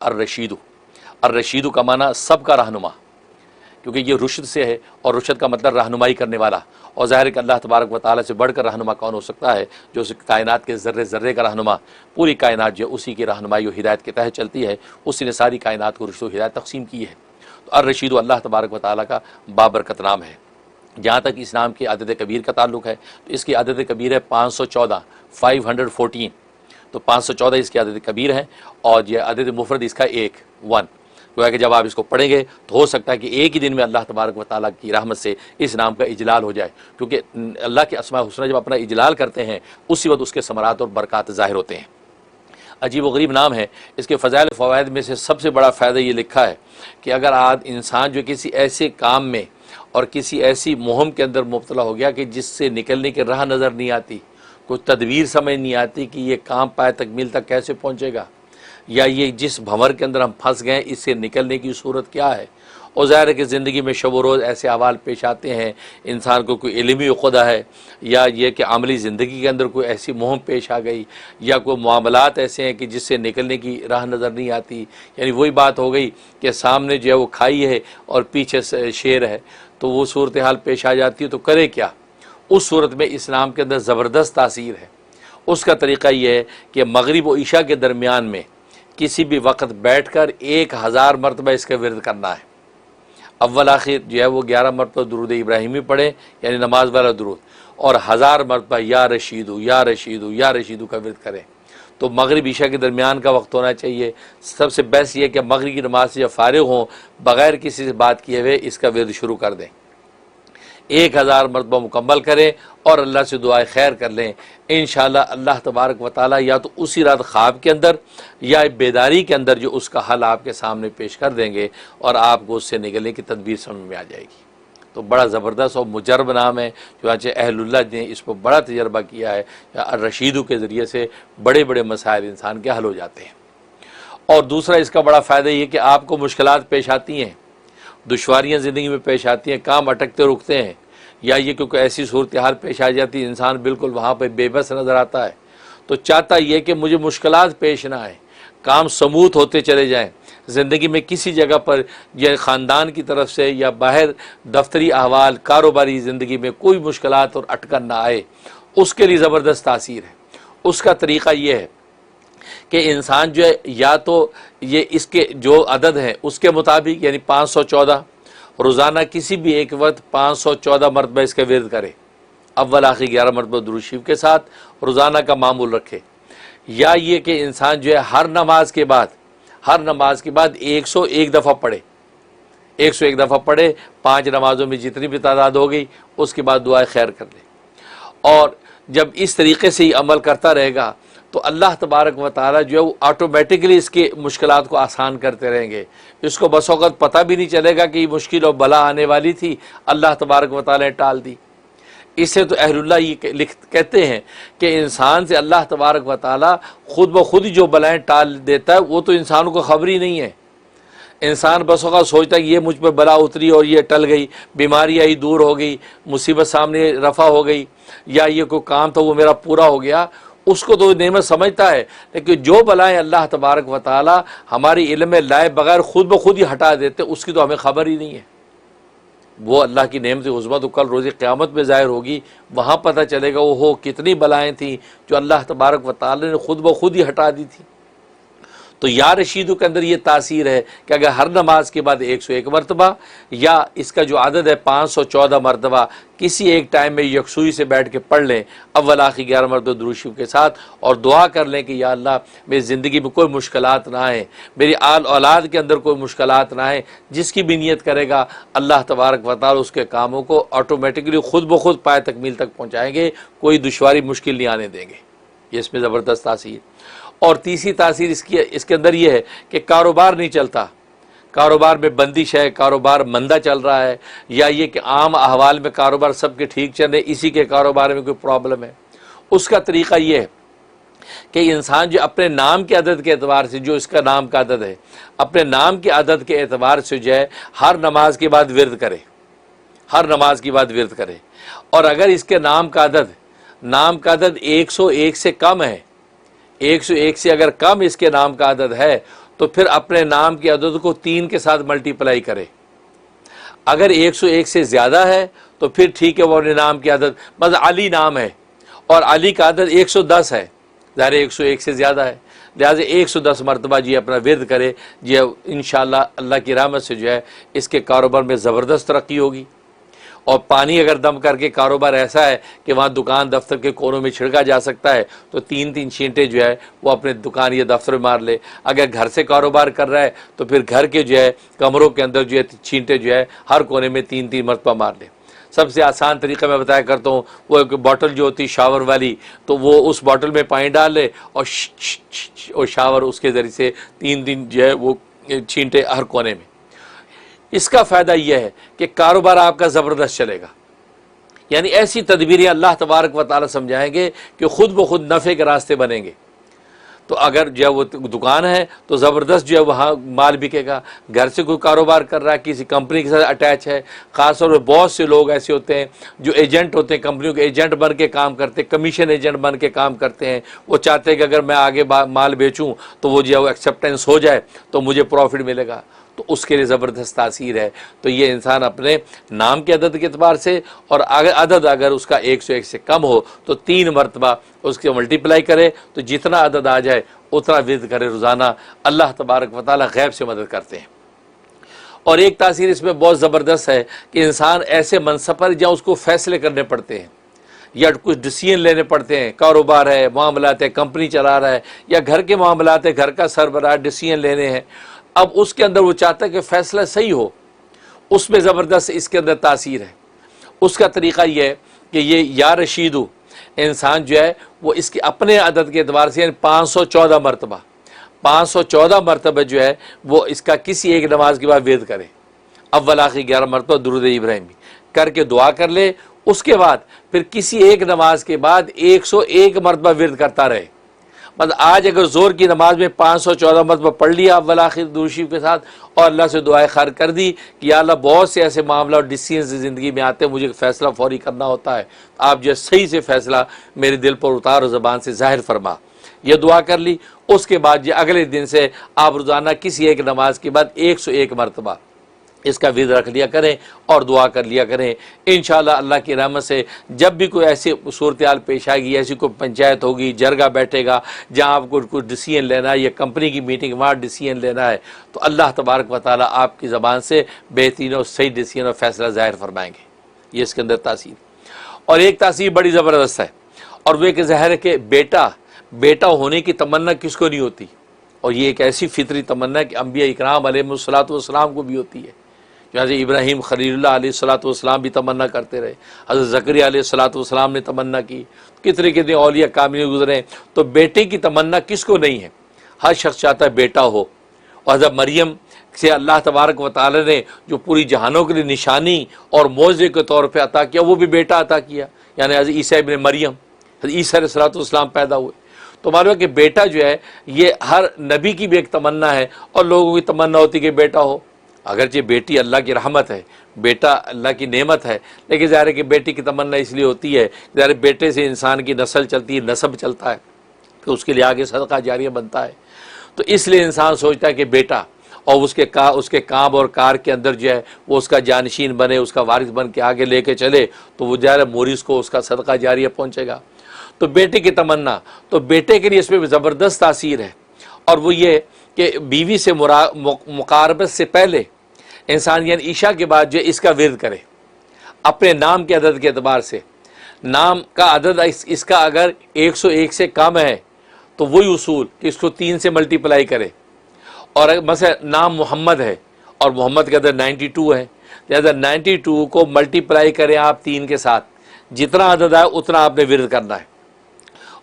الرشید، الرشید کا معنی سب کا رہنما، کیونکہ یہ رشد سے ہے، اور رشد کا مطلب رہنمائی کرنے والا، اور ظاہر ہے کہ اللہ تبارک و تعالیٰ سے بڑھ کر رہنما کون ہو سکتا ہے، جو اس کائنات کے ذرے ذرے کا رہنما، پوری کائنات جو اسی کی رہنمائی و ہدایت کے تحت چلتی ہے، اسی نے ساری کائنات کو رشد و ہدایت تقسیم کی ہے۔ تو الرشید اللہ تبارک و تعالیٰ کا بابرکت نام ہے۔ جہاں تک اس نام کی عدد کبیر کا تعلق ہے تو اس کی عدد کبیر ہے 514، 514، تو 514 اس کی عدد کبیر ہے، اور یہ عدد مفرد اس کا 1 کہ جب آپ اس کو پڑھیں گے تو ہو سکتا ہے کہ ایک ہی دن میں اللہ تبارک و تعالیٰ کی رحمت سے اس نام کا اجلال ہو جائے، کیونکہ اللہ کے اسماء الحسنی جب اپنا اجلال کرتے ہیں اسی وقت اس کے ثمرات اور برکات ظاہر ہوتے ہیں۔ عجیب و غریب نام ہے۔ اس کے فضائل و فوائد میں سے سب سے بڑا فائدہ یہ لکھا ہے کہ اگر انسان جو کسی ایسے کام میں اور کسی ایسی مہم کے اندر مبتلا ہو گیا کہ جس سے نکلنے کی راہ نظر نہیں آتی، کوئی تدبیر سمجھ نہیں آتی کہ یہ کام پائے تکمیل تک کیسے پہنچے گا، یا یہ جس بھنور کے اندر ہم پھنس گئے اس سے نکلنے کی صورت کیا ہے، اور ظاہر ہے کہ زندگی میں شب و روز ایسے احوال پیش آتے ہیں، انسان کو کوئی علمی عقدہ ہے، یا یہ کہ عملی زندگی کے اندر کوئی ایسی مہم پیش آ گئی، یا کوئی معاملات ایسے ہیں کہ جس سے نکلنے کی راہ نظر نہیں آتی، یعنی وہی بات ہو گئی کہ سامنے جو ہے وہ کھائی ہے اور پیچھے شیر ہے، تو وہ صورتحال پیش آ جاتی ہے، تو کرے کیا؟ اس صورت میں اسلام کے اندر زبردست تاثیر ہے۔ اس کا طریقہ یہ ہے کہ مغرب و عشاء کے درمیان میں کسی بھی وقت بیٹھ کر 1000 مرتبہ اس کا ورد کرنا ہے۔ اول آخر جو ہے وہ 11 مرتبہ درود ابراہیمی پڑھیں، یعنی نماز والا درود، اور 1000 مرتبہ یا رشیدو یا رشیدو یا رشیدو کا ورد کریں۔ تو مغرب عشاء کے درمیان کا وقت ہونا چاہیے۔ سب سے بیسٹ یہ کہ مغرب کی نماز سے جب فارغ ہوں بغیر کسی سے بات کیے ہوئے اس کا ورد شروع کر دیں، 1000 مرتبہ مکمل کریں اور اللہ سے دعائے خیر کر لیں۔ انشاءاللہ اللہ تبارک و تعالیٰ یا تو اسی رات خواب کے اندر یا بیداری کے اندر جو اس کا حل آپ کے سامنے پیش کر دیں گے، اور آپ کو اس سے نکلنے کی تدبیر سمجھ میں آ جائے گی۔ تو بڑا زبردست اور مجرب نام ہے، چنانچہ اہل اللہ نے اس کو بڑا تجربہ کیا ہے، الرشیدو کے ذریعے سے بڑے بڑے مسائل انسان کے حل ہو جاتے ہیں۔ اور دوسرا اس کا بڑا فائدہ یہ کہ آپ کو مشکلات پیش آتی ہیں، دشواریاں زندگی میں پیش آتی ہیں، کام اٹکتے رکتے ہیں، یا یہ کیونکہ ایسی صورتحال پیش آ جاتی ہے انسان بالکل وہاں پہ بے بس نظر آتا ہے، تو چاہتا یہ کہ مجھے مشکلات پیش نہ آئیں، کام سموتھ ہوتے چلے جائیں، زندگی میں کسی جگہ پر یا خاندان کی طرف سے یا باہر دفتری احوال کاروباری زندگی میں کوئی مشکلات اور اٹکن نہ آئے، اس کے لیے زبردست تاثیر ہے۔ اس کا طریقہ یہ ہے کہ انسان جو ہے یا تو یہ اس کے جو عدد ہیں اس کے مطابق، یعنی 514 روزانہ کسی بھی ایک وقت 514 مرتبہ اس کا ورد کرے، اول آخر 11 مرتبہ درود شریف کے ساتھ روزانہ کا معمول رکھے، یا یہ کہ انسان جو ہے ہر نماز کے بعد 101 دفعہ پڑھے، 101 دفعہ پڑھے، 5 نمازوں میں جتنی بھی تعداد ہو گئی اس کے بعد دعائے خیر کر لے۔ اور جب اس طریقے سے ہی عمل کرتا رہے گا تو اللہ تبارک و تعالیٰ جو ہے وہ آٹومیٹکلی اس کے مشکلات کو آسان کرتے رہیں گے۔ اس کو بس اوقات پتہ بھی نہیں چلے گا کہ یہ مشکل اور بلا آنے والی تھی، اللہ تبارک و تعالیٰ نے ٹال دی۔ اس سے تو اہل اللہ یہ کہتے ہیں کہ انسان سے اللہ تبارک و تعالیٰ خود بخود جو بلائیں ٹال دیتا ہے وہ تو انسانوں کو خبر ہی نہیں ہے۔ انسان بس اوقات سوچتا ہے کہ یہ مجھ پہ بلا اتری اور یہ ٹل گئی، بیماری آئی دور ہو گئی، مصیبت سامنے رفع ہو گئی، یا یہ کوئی کام تھا وہ میرا پورا ہو گیا، اس کو تو نعمت سمجھتا ہے، لیکن جو بلائیں اللہ تبارک و تعالی ہماری علم میں لائے بغیر خود بخود ہی ہٹا دیتے اس کی تو ہمیں خبر ہی نہیں ہے۔ وہ اللہ کی نعمت عظمیٰ تو کل روز قیامت میں ظاہر ہوگی، وہاں پتہ چلے گا وہ کتنی بلائیں تھیں جو اللہ تبارک و تعالی نے خود بخود ہی ہٹا دی تھی۔ تو یا رشیدو کے اندر یہ تاثیر ہے کہ اگر ہر نماز کے بعد 101 مرتبہ یا اس کا جو عدد ہے 514 مرتبہ کسی ایک ٹائم میں یکسوئی سے بیٹھ کے پڑھ لیں، اول آخر 11 مرتبہ درود شریف کے ساتھ، اور دعا کر لیں کہ یا اللہ میری زندگی میں کوئی مشکلات نہ آئیں، میری آل اولاد کے اندر کوئی مشکلات نہ آئیں۔ جس کی بھی نیت کرے گا اللہ تبارک و تعالی اس کے کاموں کو آٹومیٹکلی خود بخود پائے تکمیل تک پہنچائیں گے، کوئی دشواری مشکل نہیں آنے دیں گے۔ یہ اس میں زبردست تاثیر۔ اور تیسری تاثیر اس کے اندر یہ ہے کہ کاروبار نہیں چلتا، کاروبار میں بندش ہے، کاروبار مندہ چل رہا ہے، یا یہ کہ عام احوال میں کاروبار سب کے ٹھیک چل رہے، اسی کے کاروبار میں کوئی پرابلم ہے، اس کا طریقہ یہ ہے کہ انسان جو اپنے نام کے عدد کے اعتبار سے، جو اس کا نام کا عدد ہے، اپنے نام کے عدد کے اعتبار سے جو ہے ہر نماز کے بعد ورد کرے، ہر نماز کے بعد ورد کرے۔ اور اگر اس کے نام کا عدد 101 سے کم ہے، 101 سے اگر کم اس کے نام کا عدد ہے تو پھر اپنے نام کی عدد کو 3 کے ساتھ ملٹیپلائی کرے. اگر 101 سے زیادہ ہے تو پھر ٹھیک ہے، وہ اپنے نام کی عدد، مثلا علی نام ہے اور علی کا عدد 110 ہے، ظاہر 101 سے زیادہ ہے، لہٰذا 110 مرتبہ جی اپنا ورد کرے جی، انشاءاللہ اللہ کی رحمت سے جو ہے اس کے کاروبار میں زبردست ترقی ہوگی. اور پانی اگر دم کر کے کاروبار ایسا ہے کہ وہاں دکان دفتر کے کونوں میں چھڑکا جا سکتا ہے تو 3 چھینٹے جو ہے وہ اپنے دکان یا دفتر میں مار لے. اگر گھر سے کاروبار کر رہا ہے تو پھر گھر کے جو ہے کمروں کے اندر جو ہے چھینٹے جو ہے ہر کونے میں 3 مرتبہ مار لے. سب سے آسان طریقہ میں بتایا کرتا ہوں، وہ ایک بوٹل جو ہوتی شاور والی، تو وہ اس بوٹل میں پانی ڈال لے اور شاور اس کے ذریعے سے 3 جو ہے وہ چھینٹے ہر کونے میں. اس کا فائدہ یہ ہے کہ کاروبار آپ کا زبردست چلے گا. یعنی ایسی تدبیریں اللہ تبارک و تعالی سمجھائیں گے کہ خود بخود نفع کے راستے بنیں گے. تو اگر جو ہے وہ دکان ہے تو زبردست جو ہے وہاں مال بکے گا. گھر سے کوئی کاروبار کر رہا ہے، کسی کمپنی کے ساتھ اٹیچ ہے، خاص طور پہ بہت سے لوگ ایسے ہوتے ہیں جو ایجنٹ ہوتے ہیں، کمپنیوں کے ایجنٹ بن کے کام کرتے ہیں، کمیشن ایجنٹ بن کے کام کرتے ہیں. وہ چاہتے ہیں کہ اگر میں آگے مال بیچوں تو وہ جو ہے وہ ایکسیپٹنس ہو جائے تو مجھے پروفٹ ملے گا، تو اس کے لیے زبردست تاثیر ہے. تو یہ انسان اپنے نام کے عدد کے اعتبار سے، اور عدد اگر اس کا 101 سے کم ہو تو 3 مرتبہ اس کے ملٹیپلائی کرے، تو جتنا عدد آ جائے اتنا ورد کرے روزانہ. اللہ تبارک و تعالی غیب سے مدد کرتے ہیں. اور ایک تاثیر اس میں بہت زبردست ہے کہ انسان ایسے منصب پر جہاں اس کو فیصلے کرنے پڑتے ہیں یا کچھ ڈیسیژن لینے پڑتے ہیں، کاروبار ہے، معاملات ہے، کمپنی چلا رہا ہے، یا گھر کے معاملات ہے، گھر کا سربراہ، ڈیسیژن لینے ہیں. اب اس کے اندر وہ چاہتا ہے کہ فیصلہ صحیح ہو، اس میں زبردست اس کے اندر تاثیر ہے. اس کا طریقہ یہ ہے کہ یہ یا رشیدو انسان جو ہے وہ اس کے اپنے عدد کے اعتبار سے 514 مرتبہ جو ہے وہ اس کا کسی ایک نماز کے بعد ورد کرے. اول آخری 11 مرتبہ درود ابراہیمی کر کے دعا کر لے. اس کے بعد پھر کسی ایک نماز کے بعد 101 مرتبہ ورد کرتا رہے. مطلب آج اگر زور کی نماز میں 514 مرتبہ پڑھ لیا اول آخر درود شریف کے ساتھ، اور اللہ سے دعائیں خیر کر دی کہ یا اللہ بہت سے ایسے معاملہ اور ڈیسیژنز زندگی میں آتے ہیں، مجھے فیصلہ فوری کرنا ہوتا ہے، آپ جو صحیح سے فیصلہ میرے دل پر اتار اور زبان سے ظاہر فرما، یہ دعا کر لی. اس کے بعد یہ اگلے دن سے آپ روزانہ کسی ایک نماز کے بعد 101 مرتبہ اس کا ورد رکھ لیا کریں اور دعا کر لیا کریں. انشاءاللہ اللہ کی رحمت سے جب بھی کوئی ایسی صورتحال پیش آئے گی، ایسی کوئی پنچایت ہوگی، جرگہ بیٹھے گا جہاں آپ کو کوئی ڈیسیژن لینا ہے یا کمپنی کی میٹنگ وہاں ڈیسیژن لینا ہے، تو اللہ تبارک و تعالیٰ آپ کی زبان سے بہترین اور صحیح ڈیسیژن اور فیصلہ ظاہر فرمائیں گے. یہ اس کے اندر تاثیر. اور ایک تاثیر بڑی زبردست ہے، اور وہ ایک ظاہر ہے کہ بیٹا ہونے کی تمنا کس کو نہیں ہوتی، اور یہ ایک ایسی فطری تمنا ہے کہ انبیاء اکرام علیہم الصلوۃ والسلام کو بھی ہوتی ہے. جیسے ابراہیم خلیل اللہ علیہ الصلوۃ والسلام بھی تمنا کرتے رہے، حضرت زکریا علیہ الصلوۃ والسلام نے تمنا کی، کتنے اولیاء کاملین گزرے. تو بیٹے کی تمنا کس کو نہیں ہے؟ ہر شخص چاہتا ہے بیٹا ہو. اور حضرت مریم سے اللہ تبارک و تعالی نے جو پوری جہانوں کے لیے نشانی اور معجزے کے طور پہ عطا کیا، وہ بھی بیٹا عطا کیا، یعنی حضرت عیسیٰ ابن مریم، حضرت عیسیٰ علیہ الصلوۃ والسلام پیدا ہوئے. تو معلوم ہے کہ بیٹا جو ہے یہ ہر نبی کی بھی ایک تمنا ہے، اور لوگوں کی تمنا ہوتی کہ بیٹا ہو. اگرچہ بیٹی اللہ کی رحمت ہے، بیٹا اللہ کی نعمت ہے، لیکن ظاہر ہے کہ بیٹی کی تمنا اس لیے ہوتی ہے، ظاہر بیٹے سے انسان کی نسل چلتی ہے، نسب چلتا ہے، پھر اس کے لیے آگے صدقہ جاریہ بنتا ہے. تو اس لیے انسان سوچتا ہے کہ بیٹا، اور اس کے کام اور کار کے اندر جو ہے وہ اس کا جانشین بنے، اس کا وارث بن کے آگے لے کے چلے، تو وہ ظاہر مورث کو اس کا صدقہ جاریہ پہنچے گا. تو بیٹے کی تمنا، تو بیٹے کے لیے اس میں زبردست تاثیر ہے. اور وہ یہ کہ بیوی سے مقاربت سے پہلے انسان یعنی عشاء کے بعد جو اس کا ورد کرے اپنے نام کے عدد کے اعتبار سے. نام کا عدد اس کا اگر 101 سے کم ہے تو وہی اصول کہ اس کو 3 سے ملٹیپلائی کرے. اور مثلا نام محمد ہے اور محمد کا عدد 92 ہے، لہذا 92 کو ملٹیپلائی کریں آپ 3 کے ساتھ، جتنا عدد آئے اتنا آپ نے ورد کرنا ہے.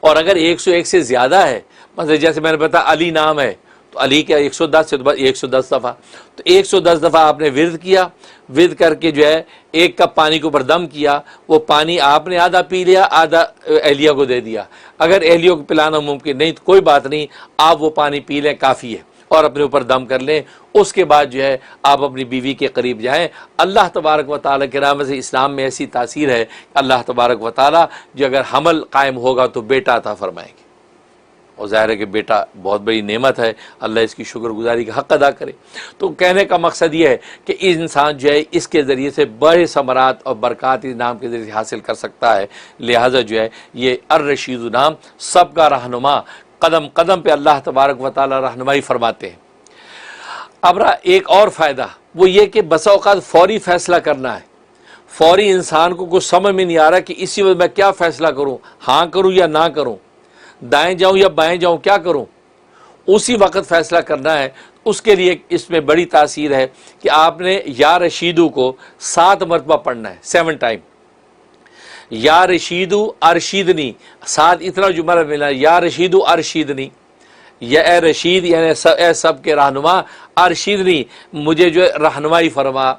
اور اگر 101 سے زیادہ ہے، مثلا جیسے میں نے بتایا علی نام ہے تو علی کا 110 سے 110 دفعہ، تو 110 دفعہ آپ نے ورد کیا. ورد کر کے جو ہے 1 کپ پانی کے اوپر دم کیا، وہ پانی آپ نے آدھا پی لیا، آدھا اہلیہ کو دے دیا. اگر اہلیہ کو پلانا ممکن نہیں تو کوئی بات نہیں، آپ وہ پانی پی لیں، کافی ہے، اور اپنے اوپر دم کر لیں. اس کے بعد جو ہے آپ اپنی بیوی کے قریب جائیں. اللہ تبارک و تعالیٰ کے رحمت سے اسلام میں ایسی تاثیر ہے، اللہ تبارک و تعالیٰ جو اگر حمل قائم ہوگا تو بیٹا عطا فرمائیں گے. اور ظاہر ہے کہ بیٹا بہت بڑی نعمت ہے، اللہ اس کی شکر گزاری کا حق ادا کرے۔ تو کہنے کا مقصد یہ ہے کہ انسان جو ہے اس کے ذریعے سے بڑے ثمرات اور برکات اس نام کے ذریعے سے حاصل کر سکتا ہے، لہٰذا جو ہے یہ الرشید نام سب کا رہنما، قدم قدم پہ اللہ تبارک و تعالی رہنمائی فرماتے ہیں۔ اب ایک اور فائدہ وہ یہ کہ بسا اوقات فوری فیصلہ کرنا ہے، فوری انسان کو کچھ سمجھ میں نہیں آ رہا کہ اسی وقت میں کیا فیصلہ کروں، ہاں کروں یا نہ کروں، دائیں جاؤں یا بائیں جاؤں، کیا کروں، اسی وقت فیصلہ کرنا ہے۔ اس کے لیے اس میں بڑی تاثیر ہے کہ آپ نے یا رشیدو کو 7 مرتبہ پڑھنا ہے، 7 ٹائم۔ یا رشیدو ارشیدنی، 7 اتنا جملہ ملا، یا رشیدو ارشیدنی، یا اے رشید یعنی اے سب کے رہنما، ارشیدنی مجھے جو ہے رہنمائی فرما۔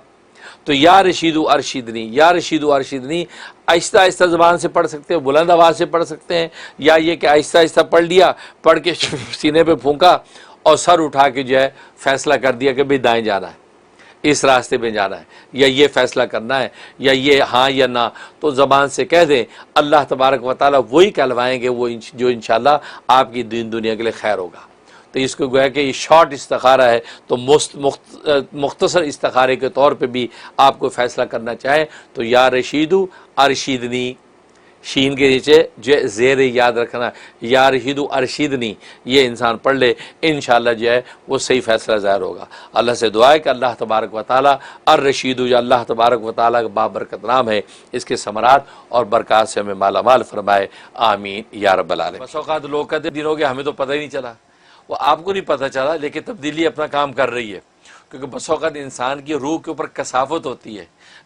تو یا رشیدو ارشیدنی، یا رشیدو ارشیدنی آہستہ آہستہ زبان سے پڑھ سکتے ہیں، بلند آواز سے پڑھ سکتے ہیں، یا یہ کہ آہستہ آہستہ پڑھ لیا، پڑھ کے سینے پہ پھونکا اور سر اٹھا کے جو ہے فیصلہ کر دیا کہ بھئی دائیں جانا ہے، اس راستے پہ جانا ہے، یا یہ فیصلہ کرنا ہے، یا یہ ہاں یا نہ، تو زبان سے کہہ دیں، اللہ تبارک و تعالیٰ وہی کہلوائیں گے وہ جو انشاءاللہ آپ کی دین دنیا کے لیے خیر ہوگا۔ تو اس کو گویا کہ یہ شارٹ استخارہ ہے، تو مختصر استخارے کے طور پہ بھی آپ کو فیصلہ کرنا چاہیں تو یا رشیدو ارشیدنی، شین کے نیچے جو زیر یاد رکھنا، یا رشیدو ارشیدنی، یہ انسان پڑھ لے، انشاءاللہ جو ہے وہ صحیح فیصلہ ظاہر ہوگا۔ اللہ سے دعا ہے کہ اللہ تبارک و تعالیٰ الرشیدو جو اللہ تبارک و تعالیٰ کا بابرکت نام ہے، اس کے ثمرات اور برکات سے ہمیں مالا مال فرمائے، آمین یا رب العالمین۔ بس اوقات لوگ کہتے دن ہو گیا ہمیں تو پتہ ہی نہیں چلا، وہ آپ کو نہیں پتہ چلا، لیکن تبدیلی اپنا کام کر رہی ہے، کیونکہ بس اوقات انسان کی روح کے اوپر کثافت ہوتی ہے،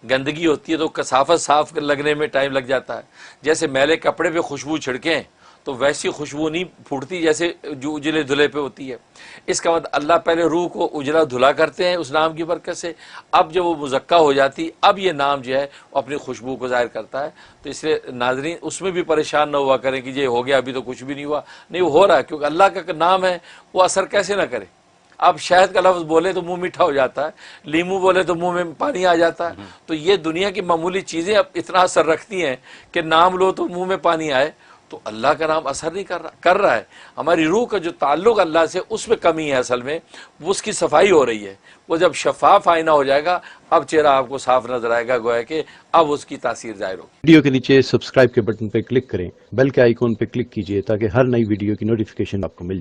گندگی ہوتی ہے، تو کثافت صاف لگنے میں ٹائم لگ جاتا ہے۔ جیسے میلے کپڑے پہ خوشبو چھڑکیں تو ویسی خوشبو نہیں پھوٹتی جیسے جو اجلے دھلے پہ ہوتی ہے۔ اس کا مطلب اللہ پہلے روح کو اجلا دھلا کرتے ہیں اس نام کی برکت سے، اب جب وہ مزکہ ہو جاتی اب یہ نام جو ہے وہ اپنی خوشبو کو ظاہر کرتا ہے۔ تو اس لیے ناظرین اس میں بھی پریشان نہ ہوا کریں کہ یہ ہو گیا ابھی تو کچھ بھی نہیں ہوا، نہیں وہ ہو رہا ہے، کیونکہ اللہ کا نام ہے وہ اثر کیسے نہ کرے۔ اب شہد کا لفظ بولے تو منہ میٹھا ہو جاتا ہے، لیمو بولے تو منہ میں پانی آ جاتا ہے، تو یہ دنیا کی معمولی چیزیں اب اتنا اثر رکھتی ہیں کہ نام لو تو منہ میں پانی آئے، تو اللہ کا نام اثر نہیں کر رہا ہے۔ ہماری روح کا جو تعلق اللہ سے اس میں کمی ہے، اصل میں وہ اس کی صفائی ہو رہی ہے۔ وہ جب شفاف آئینہ ہو جائے گا اب چہرہ آپ کو صاف نظر آئے گا، گویا کہ اب اس کی تاثیر ظاہر ہوگی۔ ویڈیو کے نیچے سبسکرائب کے بٹن پہ کلک کریں، بیل کے آئیکن پہ کلک کیجئے تاکہ ہر نئی ویڈیو کی نوٹیفیکیشن آپ کو مل جائے۔